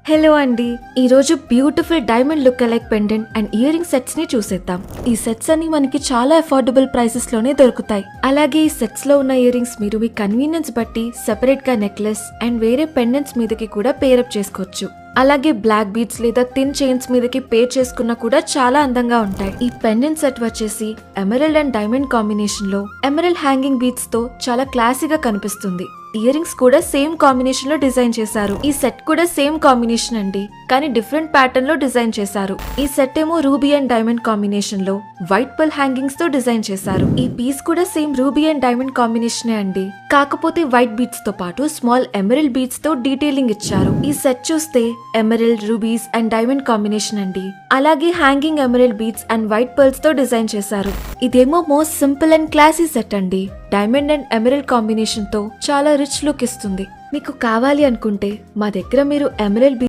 Hello అండి, ఈరోజు beautiful diamond look alike pendant and ear ring sets ని చూసేద్దాం. ఈ సెట్స్ అన్ని మనకి చాలా అఫోర్డబుల్ ప్రైసెస్ లోనే దొరుకుతాయి. అలాగే ఈ సెట్స్ లో ఉన్న ఇయర్ రింగ్స్ మీరు మీ కన్వీనియన్స్ బట్టి సెపరేట్ గా నెక్లెస్ అండ్ వేరే పెండెంట్స్ మీదకి కూడా పేరప్ చేసుకోవచ్చు. అలాగే బ్లాక్ బీడ్స్ లేదా థిన్ చైన్స్ మీదకి పేర్ చేసుకున్నా కూడా చాలా అందంగా ఉంటాయి. ఈ పెండెంట్ సెట్ వచ్చేసి ఎమరల్డ్ అండ్ డైమండ్ కాంబినేషన్ లో ఎమరల్డ్ హ్యాంగింగ్ బీడ్స్ తో చాలా క్లాసీగా కనిపిస్తుంది. ఇయర్ రింగ్స్ కూడా సేమ్ కాంబినేషన్ లో డిజైన్ చేశారు. ఈ సెట్ కూడా సేమ్ కాంబినేషన్ అండి, కానీ డిఫరెంట్ ప్యాటర్న్ లో డిజైన్ చేశారు. ఈ సెట్ ఏమో రూబీ అండ్ డైమండ్ కాంబినేషన్ లో వైట్ పర్ల్ హ్యాంగింగ్స్ తో డిజైన్ చేశారు. ఈ పీస్ కూడా same ruby and diamond combination అండి, కాకపోతే వైట్ బీడ్స్ తో పాటు స్మాల్ ఎమరల్డ్ బీడ్స్ తో డీటెయిలింగ్ ఇచ్చారు. ఈ సెట్ చూస్తే emerald, rubies and diamond combination అండి. అలాగే hanging emerald beads and white pearls తో డిజైన్ చేశారు. ఇదేమో most simple and classy set అండి. డైమండ్ అండ్ ఎమరల్డ్ కాంబినేషన్ తో చాలా రిచ్ లుక్ ఇస్తుంది. మీకు కావాలి అనుకుంటే మా దగ్గర మీరు ఎమరల్డ్